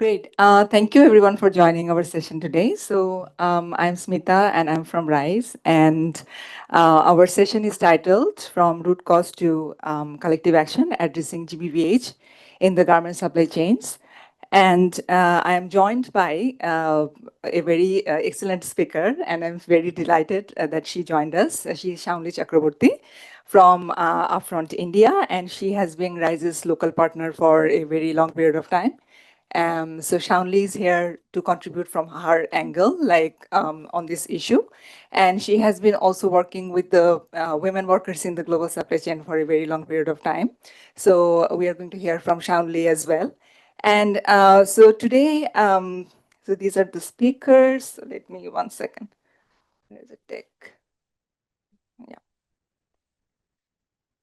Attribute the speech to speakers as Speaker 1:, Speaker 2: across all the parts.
Speaker 1: Great. Thank you everyone for joining our session today. I'm Smita and I'm from RISE, and our session is titled From Root Cause to Collective Action Addressing GBVH in the Garment Supply Chains. And I am joined by a very excellent speaker, and I'm very delighted that she joined us. She is Shaunli Chakraborty from Upfront India, and she has been RISE's local partner for a very long period of time. So Shaunli is here to contribute from her angle, on this issue. And she has been also working with the women workers in the global supply chain for a very long period of time. So we are going to hear from Shaunli as well. And so today, so these are the speakers. So let me, one second. There's a tech. Yeah.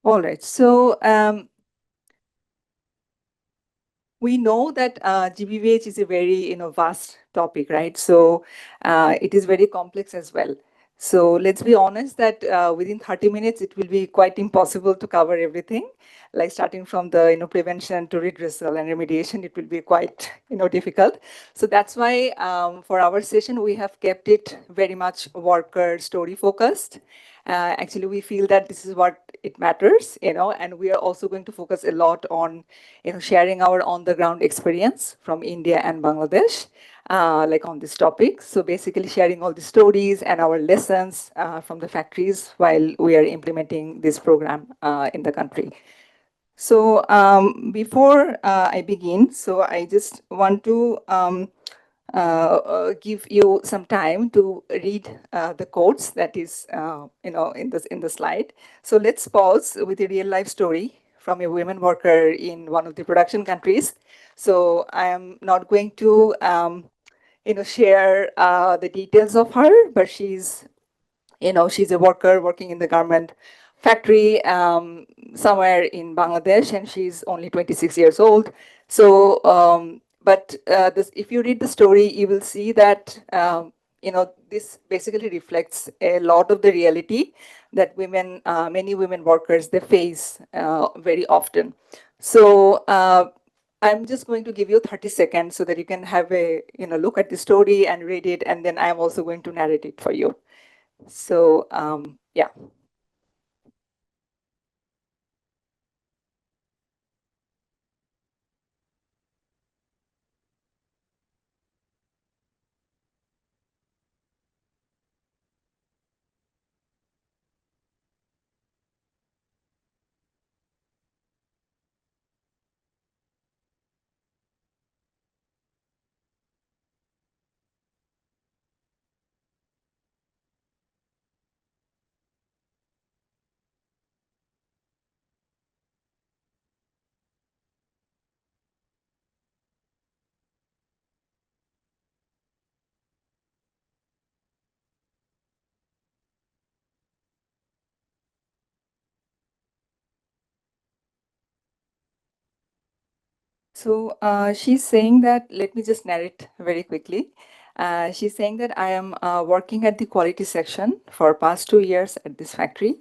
Speaker 1: All right. So we know that GBVH is a very vast topic, right? So it is very complex as well. So let's be honest that within 30 minutes it will be quite impossible to cover everything. Like starting from the prevention to redressal and remediation, it will be quite difficult. So that's why for our session we have kept it very much worker story focused. Actually, we feel that this is what it matters, and we are also going to focus a lot on sharing our on-the-ground experience from India and Bangladesh, like on this topic. So basically sharing all the stories and our lessons from the factories while we are implementing this program in the country. So before I begin, so I just want to give you some time to read the quotes that is, in the slide. So let's pause with a real life story from a women worker in one of the production countries. So I am not going to, share the details of her, but she's a worker working in the garment factory somewhere in Bangladesh, and she's only 26 years old. So, if you read the story, you will see that this basically reflects a lot of the reality that many women workers, they face very often. So. I'm just going to give you 30 seconds so that you can have a look at the story and read it, and then I'm also going to narrate it for you. So, yeah. So she's saying that, let me just narrate very quickly. She's saying that I am working at the quality section for past 2 years at this factory.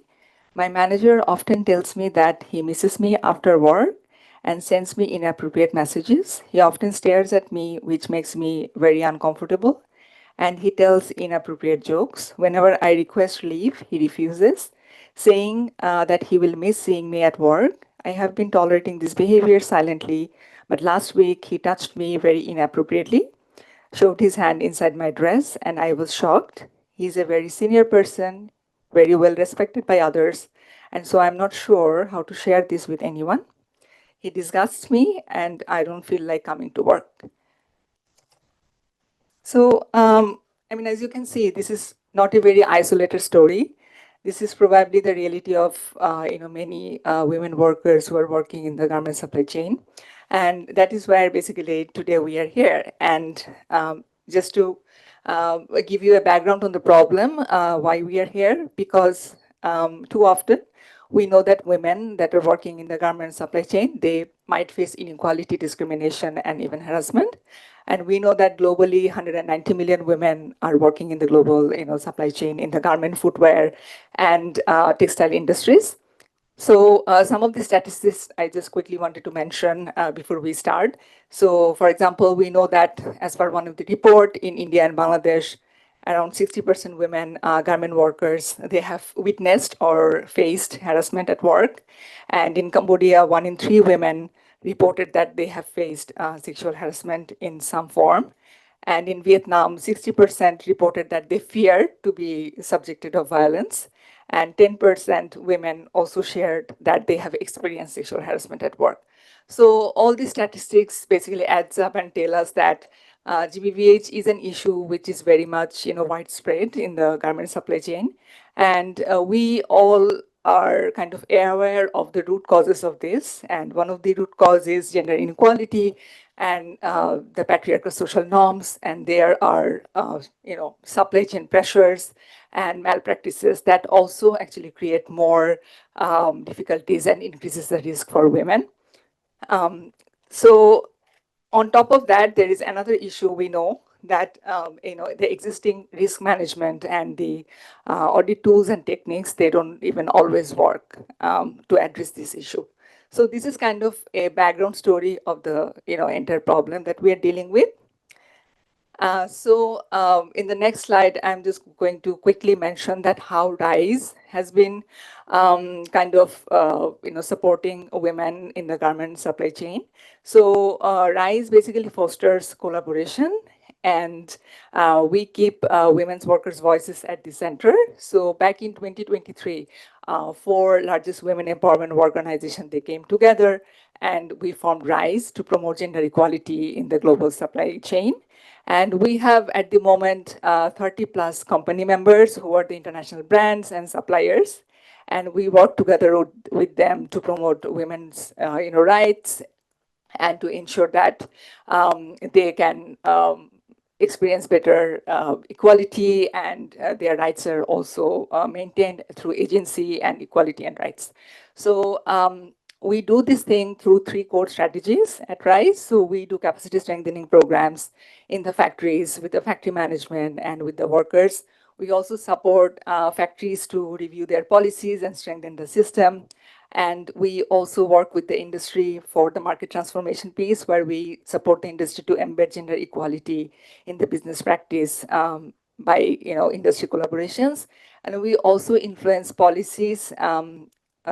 Speaker 1: My manager often tells me that he misses me after work and sends me inappropriate messages. He often stares at me, which makes me very uncomfortable. And he tells inappropriate jokes. Whenever I request leave, he refuses, saying that he will miss seeing me at work. I have been tolerating this behavior silently, but last week he touched me very inappropriately, shoved his hand inside my dress, and I was shocked. He's a very senior person, very well respected by others, and so I'm not sure how to share this with anyone. He disgusts me, and I don't feel like coming to work. So, as you can see, this is not a very isolated story. This is probably the reality of, many women workers who are working in the garment supply chain. And that is where basically today we are here. And just to give you a background on the problem, why we are here, because too often we know that women that are working in the garment supply chain, they might face inequality, discrimination, and even harassment. And we know that globally, 190 million women are working in the global supply chain in the garment, footwear, and textile industries. So some of the statistics I just quickly wanted to mention before we start. So for example, we know that as per one of the report in India and Bangladesh, around 60% women garment workers, they have witnessed or faced harassment at work. And in Cambodia, 1 in 3 women reported that they have faced sexual harassment in some form. And in Vietnam, 60% reported that they fear to be subjected of violence. And 10% women also shared that they have experienced sexual harassment at work. So all these statistics basically adds up and tell us that GBVH is an issue which is very much widespread in the garment supply chain, and we all are kind of aware of the root causes of this. And one of the root causes is gender inequality and the patriarchal social norms, and there are supply chain pressures and malpractices that also actually create more difficulties and increases the risk for women. So on top of that, there is another issue. We know that the existing risk management and the audit tools and techniques, they don't even always work to address this issue. So this is kind of a background story of the entire problem that we are dealing with. In the next slide, I'm just going to quickly mention that how RISE has been kind of supporting women in the garment supply chain. So RISE basically fosters collaboration, and we keep women's workers' voices at the center. So back in 2023, 4 largest women empowerment organizations, they came together and we formed RISE to promote gender equality in the global supply chain. And we have at the moment 30 plus company members who are the international brands and suppliers. And we work together with them to promote women's rights and to ensure that they can experience better equality, and their rights are also maintained through agency and equality and rights. So we do this thing through 3 core strategies at RISE. So we do capacity strengthening programs in the factories with the factory management and with the workers. We also support factories to review their policies and strengthen the system. And we also work with the industry for the market transformation piece, where we support the industry to embed gender equality in the business practice by industry collaborations. And we also influence policies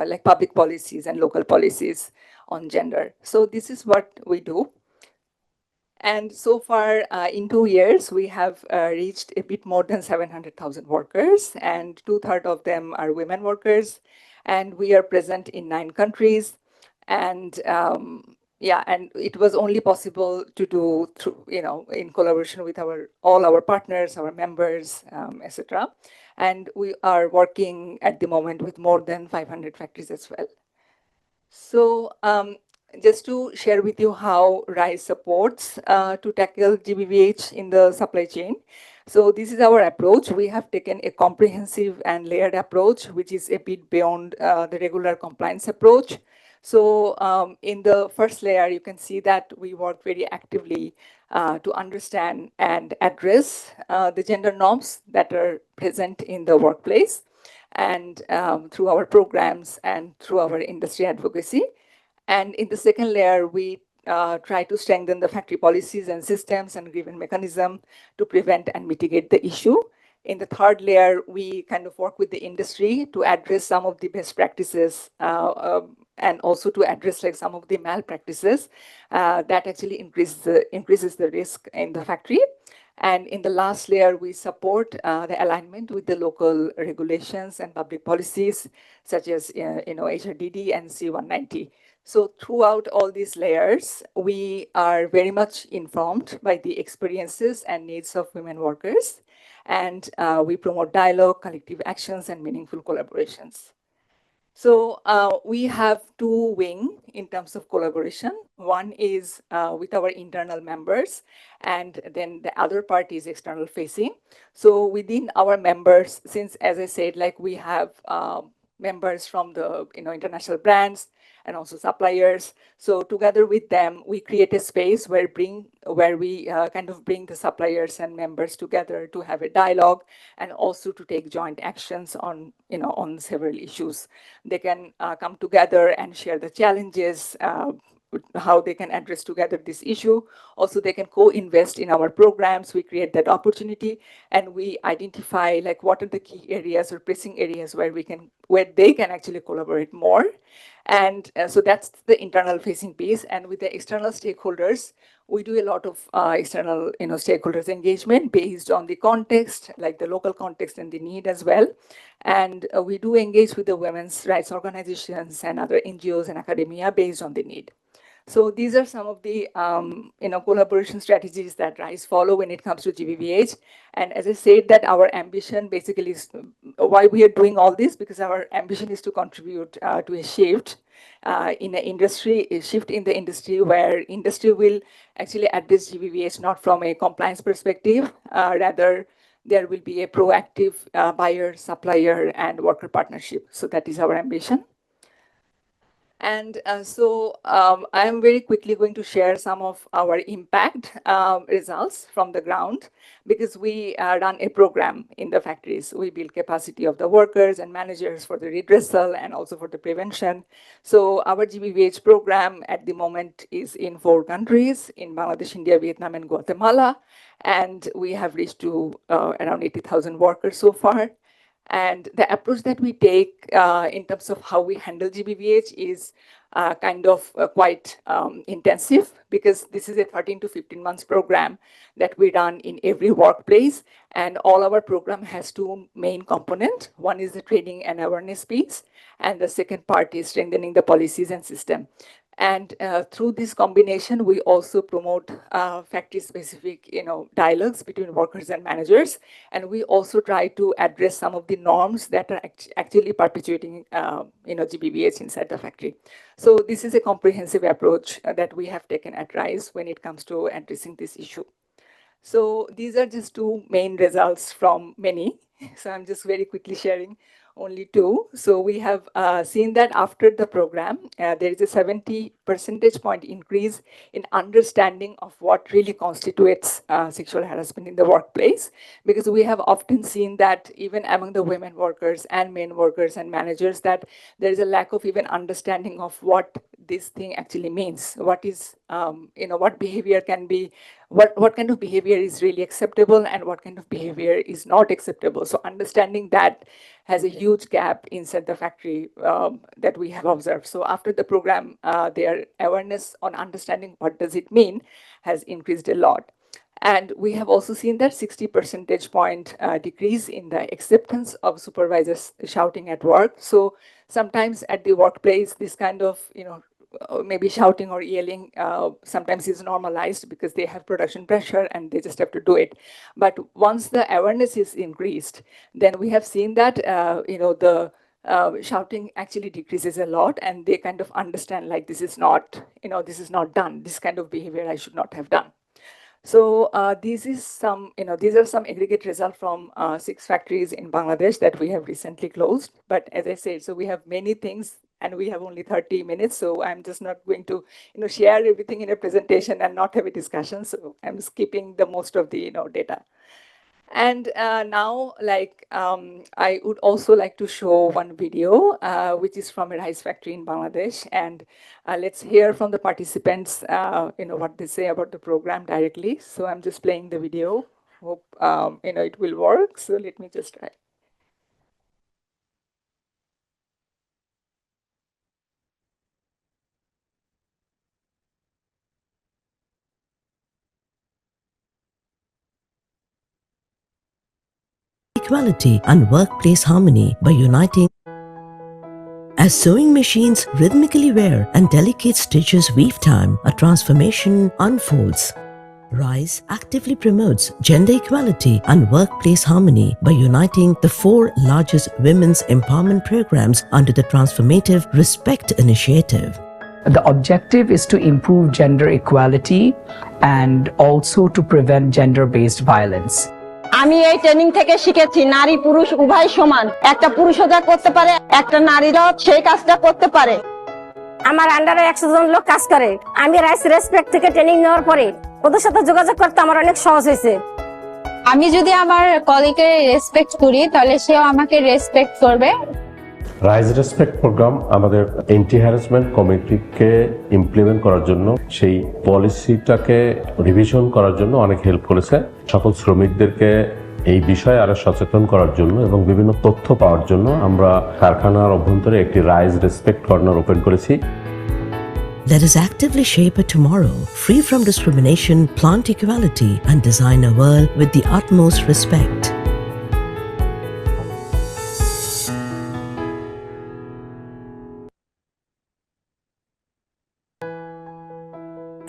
Speaker 1: like public policies and local policies on gender. So this is what we do. And so far, in 2 years, we have reached a bit more than 700,000 workers, and 2/3 of them are women workers. And we are present in 9 countries. And yeah, and it was only possible to do through, in collaboration with all our partners, our members, etc. And we are working at the moment with more than 500 factories as well. So just to share with you how RISE supports to tackle GBVH in the supply chain. So this is our approach. We have taken a comprehensive and layered approach, which is a bit beyond the regular compliance approach. So in the first layer, you can see that we work very actively to understand and address the gender norms that are present in the workplace, and through our programs and through our industry advocacy. And in the second layer, we try to strengthen the factory policies and systems and grievance mechanism to prevent and mitigate the issue. In the third layer, we kind of work with the industry to address some of the best practices and also to address like some of the malpractices that actually increases the risk in the factory. And in the last layer, we support the alignment with the local regulations and public policies, such as HRDD and C190. So throughout all these layers, we are very much informed by the experiences and needs of women workers, and we promote dialogue, collective actions, and meaningful collaborations. So we have 2 wings in terms of collaboration. One is with our internal members, and then the other part is external facing. So within our members, since as I said, like we have members from the international brands, and also suppliers. So together with them, we create a space where we kind of bring the suppliers and members together to have a dialogue and also to take joint actions on, on several issues. They can come together and share the challenges, how they can address together this issue. Also, they can co-invest in our programs. We create that opportunity, and we identify like what are the key areas or pressing areas where they can actually collaborate more. And so that's the internal facing piece. And with the external stakeholders, we do a lot of external, stakeholders engagement based on the context, like the local context and the need as well. And we do engage with the women's rights organizations and other NGOs and academia based on the need. So these are some of the collaboration strategies that RISE follow when it comes to GBVH. And as I said, that our ambition basically is why we are doing all this, because our ambition is to contribute to a shift in the industry, a shift in the industry where industry will actually address GBVH not from a compliance perspective, rather there will be a proactive buyer, supplier, and worker partnership. So that is our ambition. And I'm very quickly going to share some of our impact results from the ground, because we run a program in the factories. We build capacity of the workers and managers for the redressal and also for the prevention. So our GBVH program at the moment is in 4 countries, in Bangladesh, India, Vietnam, and Guatemala. And we have reached to around 80,000 workers so far. And the approach that we take in terms of how we handle GBVH is quite intensive, because this is a 13 to 15 months program that we run in every workplace. And all our program has 2 main components. One is the training and awareness piece, and the second part is strengthening the policies and system. And through this combination, we also promote factory-specific, dialogues between workers and managers. And we also try to address some of the norms that are actually perpetuating, GBVH inside the factory. So this is a comprehensive approach that we have taken at RISE when it comes to addressing this issue. So these are just 2 main results from many. So I'm just very quickly sharing only 2. So we have seen that after the program, there is a 70 percentage point increase in understanding of what really constitutes sexual harassment in the workplace, because we have often seen that even among the women workers and men workers and managers, that there is a lack of even understanding of what this thing actually means. What is, what behavior can be, what kind of behavior is really acceptable and what kind of behavior is not acceptable. So understanding that has a huge gap inside the factory that we have observed. So after the program, their awareness on understanding what does it mean has increased a lot. And we have also seen that 60 percentage point decrease in the acceptance of supervisors shouting at work. So sometimes at the workplace, this kind of, maybe shouting or yelling sometimes is normalized because they have production pressure and they just have to do it. But once the awareness is increased, then we have seen that, the shouting actually decreases a lot, and they kind of understand like this is not, this is not done. This kind of behavior I should not have done. So these are some aggregate results from 6 factories in Bangladesh that we have recently closed. But as I said, so we have many things and we have only 30 minutes. So I'm just not going to, share everything in a presentation and not have a discussion. So I'm skipping the most of the, data. And now, I would also like to show one video, which is from a rice factory in Bangladesh. And let's hear from the participants, what they say about the program directly. So I'm just playing the video. Hope, it will work. So let me just try.
Speaker 2: Equality and workplace harmony by uniting. As sewing machines rhythmically wear and delicate stitches weave time, a transformation unfolds. RISE actively promotes gender equality and workplace harmony by uniting the 4 largest women's empowerment programs under the transformative Respect Initiative.
Speaker 3: The objective is to improve gender equality and also to prevent gender-based violence.
Speaker 4: আমি এই training থেকে শিখেছি নারী পুরুষ উভয় সমান একটা পুরুষও যা করতে পারে একটা নারীরাও সেই কাজটা করতে পারে আমার আন্ডারে 100 জন লোক কাজ করে। আমি রাইস রেসপেক্ট থেকে ট্রেনিং নেওয়ার পরে ওদের সাথে যোগাযোগ করতে আমার অনেক সহজ হয়েছে।
Speaker 5: আমি যদি আমার কলিগকে রেসপেক্ট করি তাহলে সেও আমাকে রেসপেক্ট করবে।
Speaker 6: রাইজ রেসপেক্ট প্রোগ্রাম আমাদের এন্টি হ্যারাসমেন্ট কমিটিকে ইমপ্লিমেন্ট করার জন্য, সেই পলিসিটাকে রিভিশন করার জন্য অনেক হেল্প করেছে। সকল শ্রমিকদেরকে এই বিষয়ে আরো সচেতন করার জন্য এবং বিভিন্ন তথ্য পাওয়ার জন্য আমরা কারখানার অভ্যন্তরে একটি রাইজ রেসপেক্ট কর্নার ওপেন করেছি।
Speaker 2: Let us actively shape a tomorrow free from discrimination, plant equality, and design a world with the utmost respect.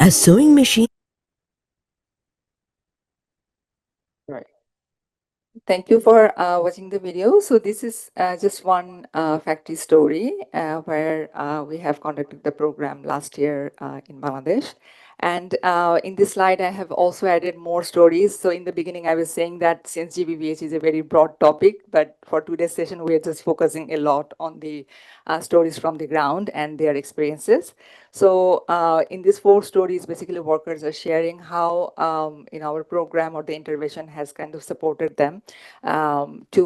Speaker 2: As sewing machine
Speaker 1: Right. Thank you for watching the video. So this is just one factory story where we have conducted the program last year in Bangladesh. And in this slide, I have also added more stories. So in the beginning, I was saying that since GBVH is a very broad topic, but for today's session, we are just focusing a lot on the stories from the ground and their experiences. So in these 4 stories, basically workers are sharing how in our program or the intervention has kind of supported them to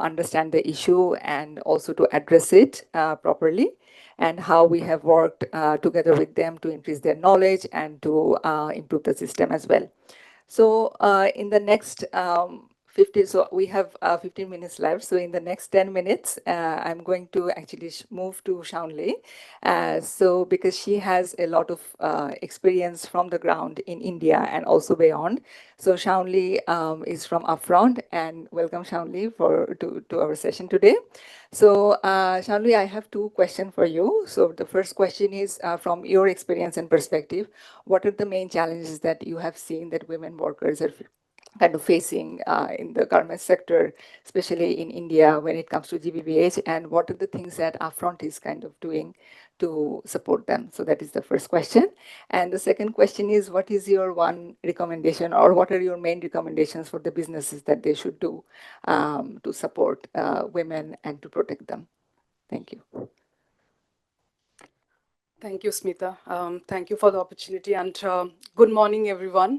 Speaker 1: understand the issue and also to address it properly, and how we have worked together with them to increase their knowledge and to improve the system as well. So in the next 50, so we have 15 minutes left. So in the next 10 minutes, I'm going to actually move to Shaunli. So because she has a lot of experience from the ground in India and also beyond. So Shaunli is from Upfront, and welcome Shaunli to our session today. So Shaunli, I have 2 questions for you. So the first question is from your experience and perspective, what are the main challenges that you have seen that women workers are kind of facing in the garment sector, especially in India when it comes to GBVH, and what are the things that Upfront is kind of doing to support them? So that is the first question. And the second question is, what is your one recommendation, or what are your main recommendations for the businesses that they should do to support women and to protect them? Thank you.
Speaker 7: Thank you, Smita. Thank you for the opportunity, and good morning, everyone.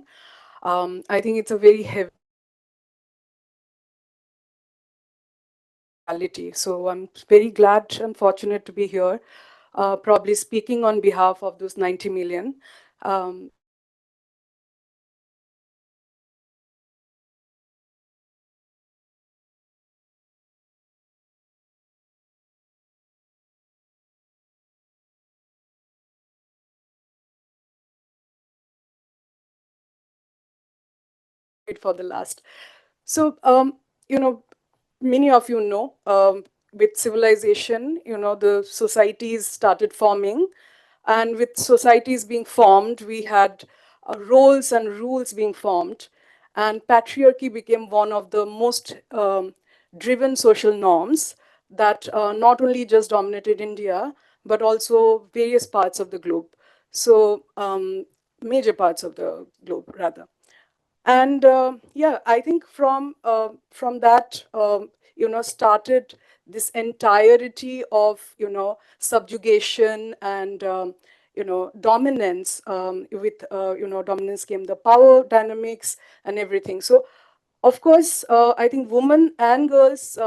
Speaker 7: I think it's a very heavy reality. So I'm very glad and fortunate to be here, probably speaking on behalf of those 90 million. For the last. So, many of you know, with civilization, the societies started forming. And with societies being formed, we had roles and rules being formed. And patriarchy became one of the most driven social norms that not only just dominated India, but also various parts of the globe. So, major parts of the globe, rather. And yeah, I think from that started this entirety of subjugation and dominance. With dominance came the power dynamics and everything. So of course, I think women and girls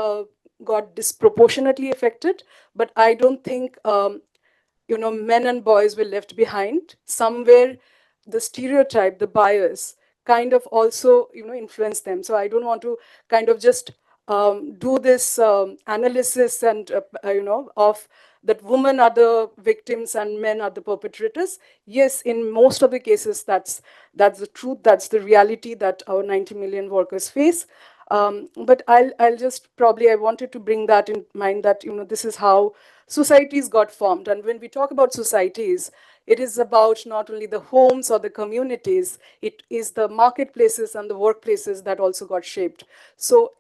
Speaker 7: got disproportionately affected, but I don't think men and boys were left behind. Somewhere the stereotype, the bias kind of also influence them. So I don't want to kind of just do this analysis and of that women are the victims and men are the perpetrators. Yes, in most of the cases that's the truth, that's the reality that our 90 million workers face. But I'll just probably, I wanted to bring that in mind, that this is how societies got formed. And when we talk about societies, it is about not only the homes or the communities, it is the marketplaces and the workplaces that also got shaped. So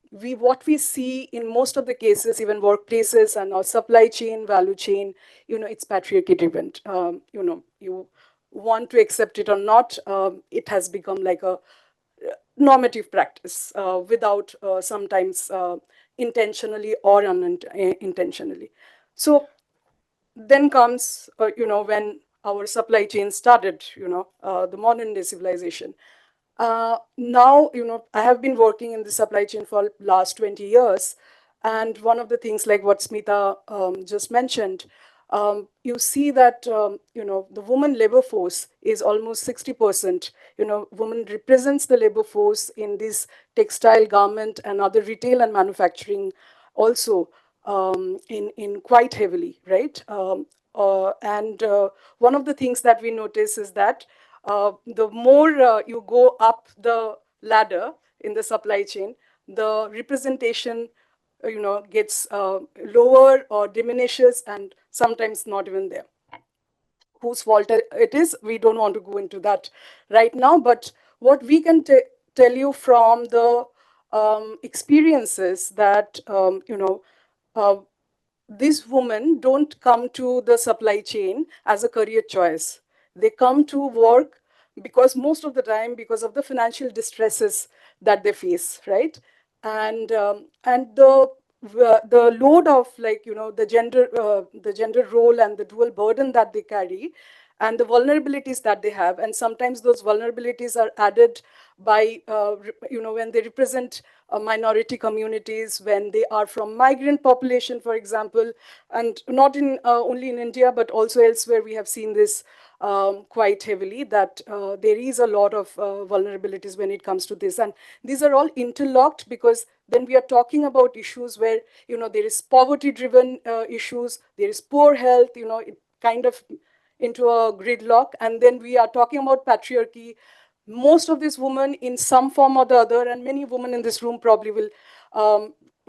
Speaker 7: what we see in most of the cases, even workplaces and our supply chain, value chain, it's patriarchy driven. You want to accept it or not, it has become like a normative practice without sometimes intentionally or unintentionally. So then comes, when our supply chain started, the modern day civilization. Now, I have been working in the supply chain for last 20 years. And one of the things like what Smita just mentioned, you see that, the woman labor force is almost 60%. Women represents the labor force in this textile, garment, and other retail and manufacturing also, in quite heavily, right? And one of the things that we notice is that the more you go up the ladder in the supply chain, the representation, gets lower or diminishes, and sometimes not even there. Whose fault it is, we don't want to go into that right now. But what we can tell you from the experiences that, uh, these women don't come to the supply chain as a career choice. They come to work because most of the time because of the financial distresses that they face, right? And the load of, like, the gender role and the dual burden that they carry, and the vulnerabilities that they have, and sometimes those vulnerabilities are added by, when they represent minority communities, when they are from migrant population, for example, and not in only in India but also elsewhere. We have seen this quite heavily, that there is a lot of vulnerabilities when it comes to this, and these are all interlocked, because then we are talking about issues where, there is poverty driven issues, there is poor health, it kind of into a gridlock. And then we are talking about patriarchy. Most of these women in some form or the other, and many women in this room probably will,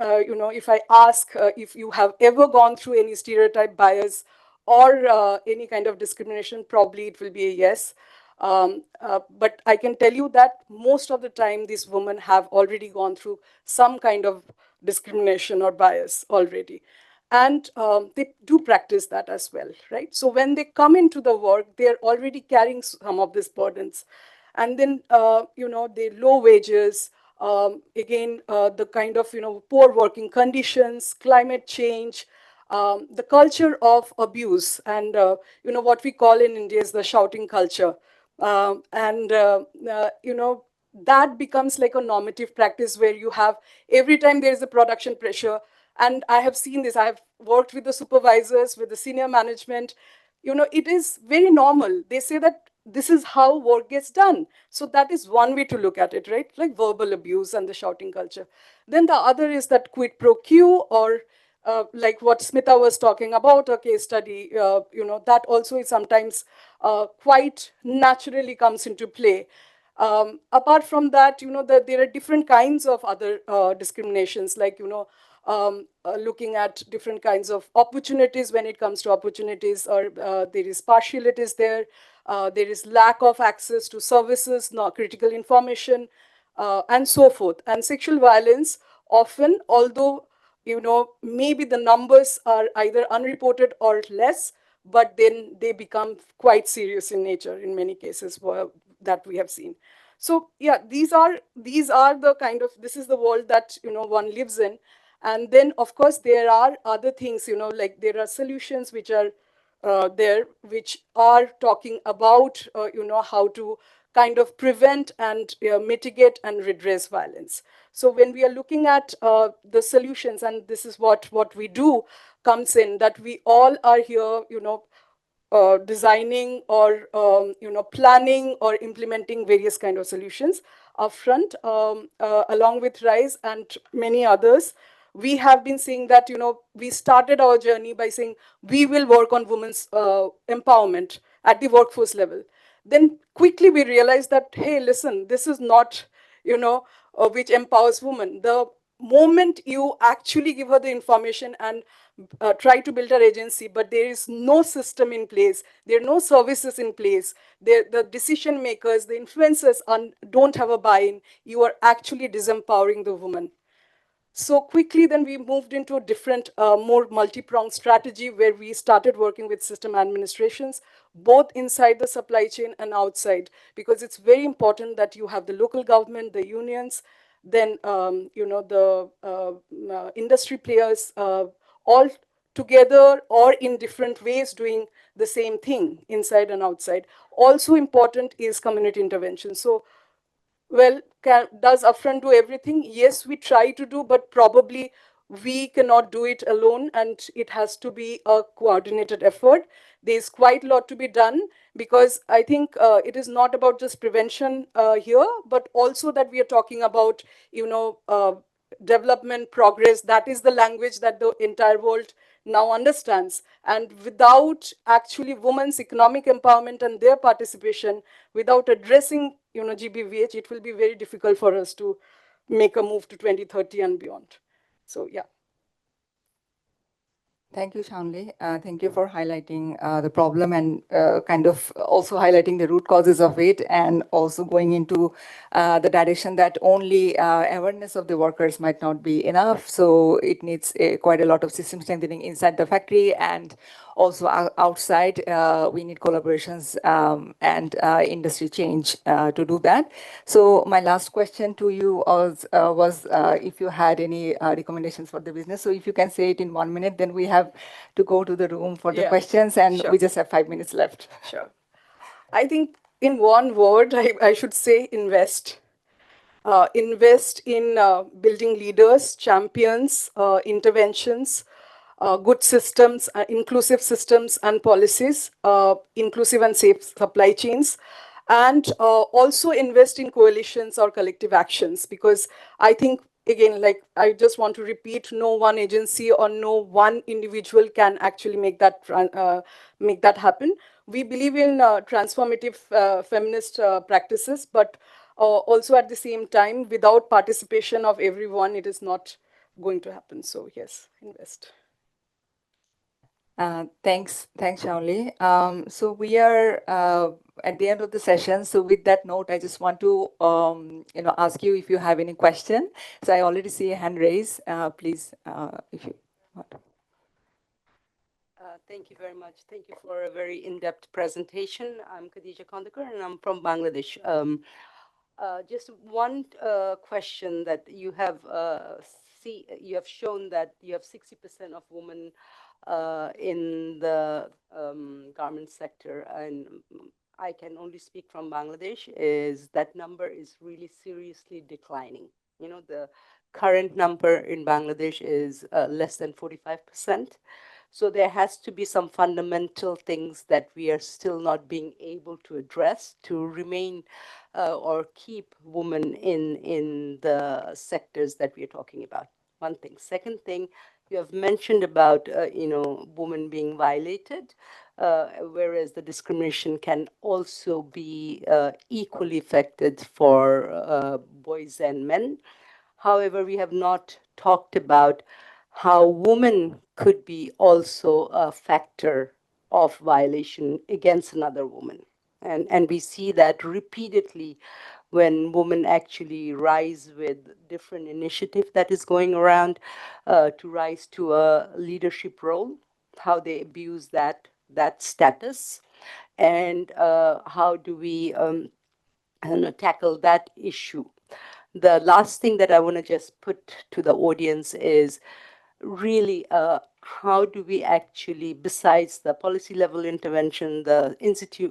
Speaker 7: if I ask if you have ever gone through any stereotype bias or any kind of discrimination, probably it will be a yes. But I can tell you that most of the time these women have already gone through some kind of discrimination or bias already. And they do practice that as well, right? So when they come into the work, they're already carrying some of these burdens. And then, the low wages, again, the kind of, poor working conditions, climate change, the culture of abuse, and, what we call in India is the shouting culture. And, that becomes like a normative practice where you have, every time there is a production pressure. And I have seen this, I have worked with the supervisors, with the senior management. It is very normal. They say that this is how work gets done. So that is one way to look at it, right? Like verbal abuse and the shouting culture. Then the other is that quid pro quo, or like what Smita was talking about, a case study, that also is sometimes quite naturally comes into play. Apart from that, that there are different kinds of other discriminations, like, looking at different kinds of opportunities. When it comes to opportunities, or there is partialities there, there is lack of access to services, not critical information, and so forth. And sexual violence often, although, maybe the numbers are either unreported or less, but then they become quite serious in nature in many cases that we have seen. So yeah, these are the kind of, this is the world that, one lives in. And then of course there are other things, like there are solutions which are there, which are talking about, how to kind of prevent and mitigate and redress violence. So when we are looking at the solutions, and this is what we do, comes in that we all are here, designing or, planning or implementing various kind of solutions upfront, along with RISE and many others. We have been seeing that, we started our journey by saying we will work on women's empowerment at the workforce level. Then quickly we realized that, hey, listen, this is not, which empowers women. The moment you actually give her the information and try to build her agency, but there is no system in place, there are no services in place, the decision makers, the influencers don't have a buy-in, you are actually disempowering the woman. So quickly, then we moved into a different, more multi-pronged strategy where we started working with system administrations, both inside the supply chain and outside, because it's very important that you have the local government, the unions, then the industry players, all together or in different ways doing the same thing inside and outside. Also important is community intervention. So, well, does Afran do everything? Yes, we try to do, but probably we cannot do it alone, and it has to be a coordinated effort. There's quite a lot to be done, because I think it is not about just prevention here, but also that we are talking about, development, progress. That is the language that the entire world now understands. And without actually women's economic empowerment and their participation, without addressing, GBVH, it will be very difficult for us to make a move to 2030 and beyond. So, yeah.
Speaker 1: Thank you, Shanli. Thank you for highlighting the problem and kind of also highlighting the root causes of it, and also going into the direction that only awareness of the workers might not be enough. So it needs quite a lot of system strengthening inside the factory, and also outside. We need collaborations and industry change to do that. So my last question to you was if you had any recommendations for the business. So if you can say it in 1 minute, then we have to go to the room for the
Speaker 7: Yeah,
Speaker 1: questions, and
Speaker 7: sure.
Speaker 1: we just have 5 minutes left.
Speaker 7: Sure. I think in one word, I should say invest. Invest in building leaders, champions, interventions, good systems, inclusive systems and policies, inclusive and safe supply chains, and also invest in coalitions or collective actions, because I think, again, like I just want to repeat, no one agency or no one individual can actually make that happen. We believe in transformative feminist practices, but also at the same time, without participation of everyone, it is not going to happen. So yes, invest.
Speaker 1: Thanks, Shaoli. So we are at the end of the session. So with that note, I just want to ask you if you have any question. So I already see a hand raised. Please, if you want.
Speaker 8: Thank you very much. Thank you for a very in-depth presentation. I'm Khadija Kondakar, and I'm from Bangladesh. Just one question that you have shown that you have 60% of women in the garment sector, and I can only speak from Bangladesh, is that number is really seriously declining. The current number in Bangladesh is less than 45%. So there has to be some fundamental things that we are still not being able to address to remain or keep women in the sectors that we are talking about. One thing. Second thing, you have mentioned about women being violated, whereas the discrimination can also be equally affected for boys and men. However, we have not talked about how women could be also a factor of violation against another woman. And we see that repeatedly when women actually rise with different initiative that is going around to rise to a leadership role, how they abuse that status, and how do we tackle that issue. The last thing that I want to just put to the audience is really how do we actually, besides the policy level intervention, the institute,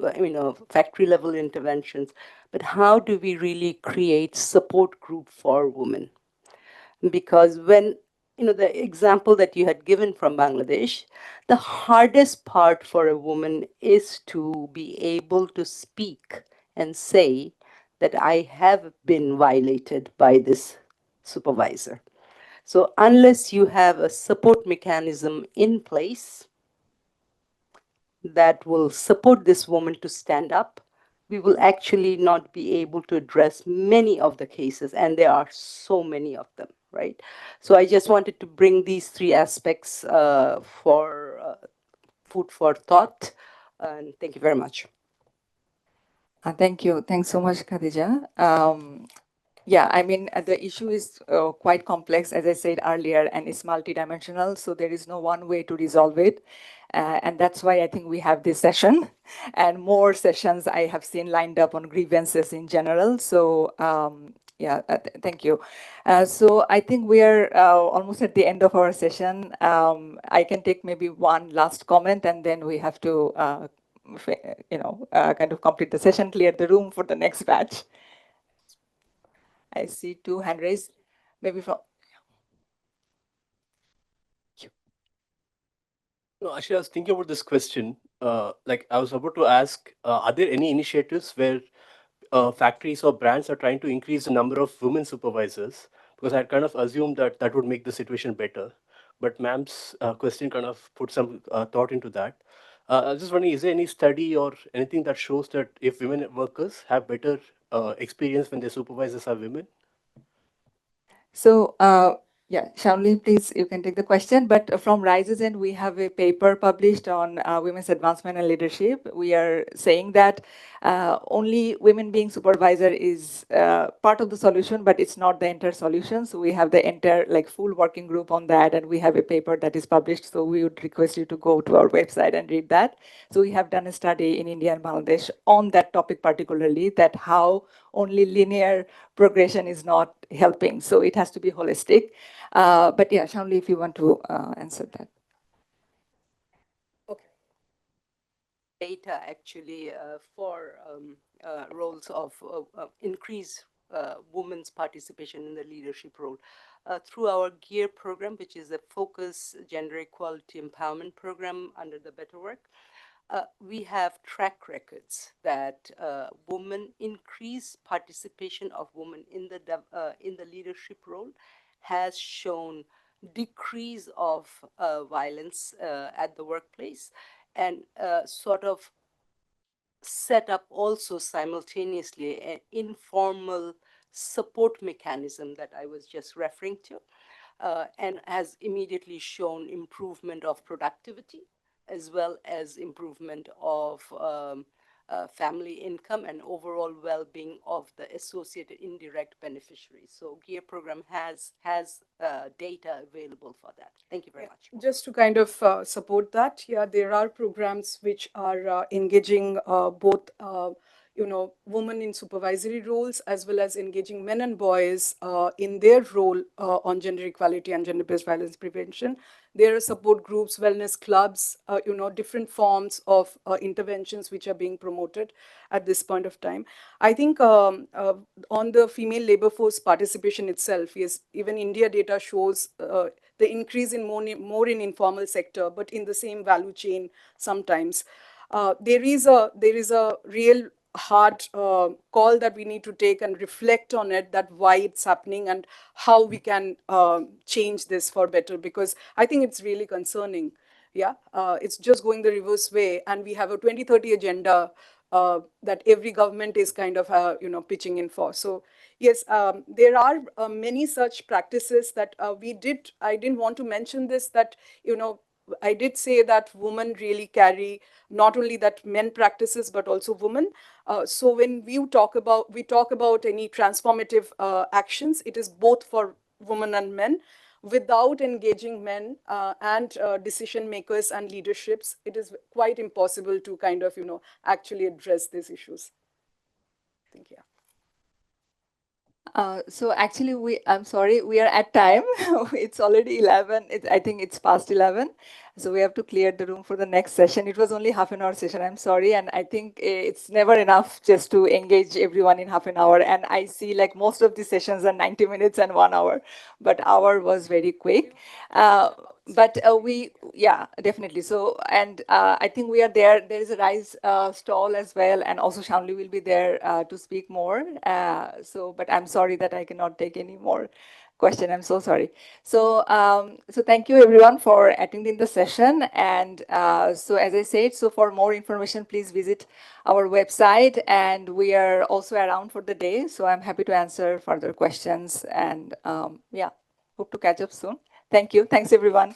Speaker 8: factory level interventions, but how do we really create support group for women? Because when, the example that you had given from Bangladesh, the hardest part for a woman is to be able to speak and say that I have been violated by this supervisor. So unless you have a support mechanism in place that will support this woman to stand up, we will actually not be able to address many of the cases, and there are so many of them, right? So I just wanted to bring these three aspects for food for thought, and thank you very much.
Speaker 1: Thank you. Thanks so much, Khadija. Yeah, I mean, the issue is quite complex, as I said earlier, and it's multidimensional. So there is no one way to resolve it. And that's why I think we have this session and more sessions I have seen lined up on grievances in general. So Yeah, thank you. So I think we are almost at the end of our session. I can take maybe one last comment, and then we have to, kind of complete the session, clear the room for the next batch. I see two hand raised, maybe from.
Speaker 9: No, actually, I was thinking about this question. Like, I was about to ask, are there any initiatives where factories or brands are trying to increase the number of women supervisors? Because I kind of assumed that that would make the situation better. But ma'am's question kind of put some thought into that. I was just wondering, is there any study or anything that shows that if women workers have better experience when their supervisors are women?
Speaker 1: So, yeah, Shamli, please, you can take the question. But from Rise's end, we have a paper published on women's advancement and leadership. We are saying that only women being supervisor is part of the solution, but it's not the entire solution. So we have the entire, like, full working group on that, and we have a paper that is published. So we would request you to go to our website and read that. So we have done a study in India and Bangladesh on that topic particularly, that how only linear progression is not helping. So it has to be holistic. But yeah, Shamli, if you want to answer that.
Speaker 8: Data actually for roles of increase women's participation in the leadership role. Through our GEAR program, which is a focus gender equality empowerment program under the Better Work, we have track records that women increase participation of women in the leadership role has shown decrease of violence at the workplace, and sort of set up also simultaneously an informal support mechanism that I was just referring to, and has immediately shown improvement of productivity as well as improvement of family income and overall well-being of the associated indirect beneficiaries. So GEAR program has data available for that. Thank you very much.
Speaker 7: Just to kind of support that, yeah, there are programs which are engaging both, women in supervisory roles as well as engaging men and boys in their role on gender equality and gender-based violence prevention. There are support groups, wellness clubs, different forms of interventions which are being promoted at this point of time. I think on the female labor force participation itself, yes, even India data shows the increase in more in informal sector, but in the same value chain sometimes. There is a real hard call that we need to take and reflect on it, that why it's happening and how we can change this for better, because I think it's really concerning. Yeah, it's just going the reverse way, and we have a 2030 agenda that every government is kind of pitching in for. So yes, there are many such practices that I didn't want to mention this, that I did say that women really carry not only that men practices but also women. So when we talk about any transformative actions, it is both for women and men. Without engaging men and decision makers and leaderships, it is quite impossible to kind of actually address these issues. I think, yeah.
Speaker 1: So actually, I'm sorry, we are at time. It's already 11. I think it's past 11. So we have to clear the room for the next session. It was only half an hour session. I'm sorry. And I think it's never enough just to engage everyone in half an hour. And I see like most of the sessions are 90 minutes and 1 hour, but hour was very quick. But yeah, definitely. So, and I think we are there. There is a Rise stall as well. And also Shamli will be there to speak more. But I'm sorry that I cannot take any more question. I'm so sorry. So thank you everyone for attending the session. And so as I said, so for more information, please visit our website. And we are also around for the day. So I'm happy to answer further questions. And yeah, hope to catch up soon. Thank you. Thanks, everyone.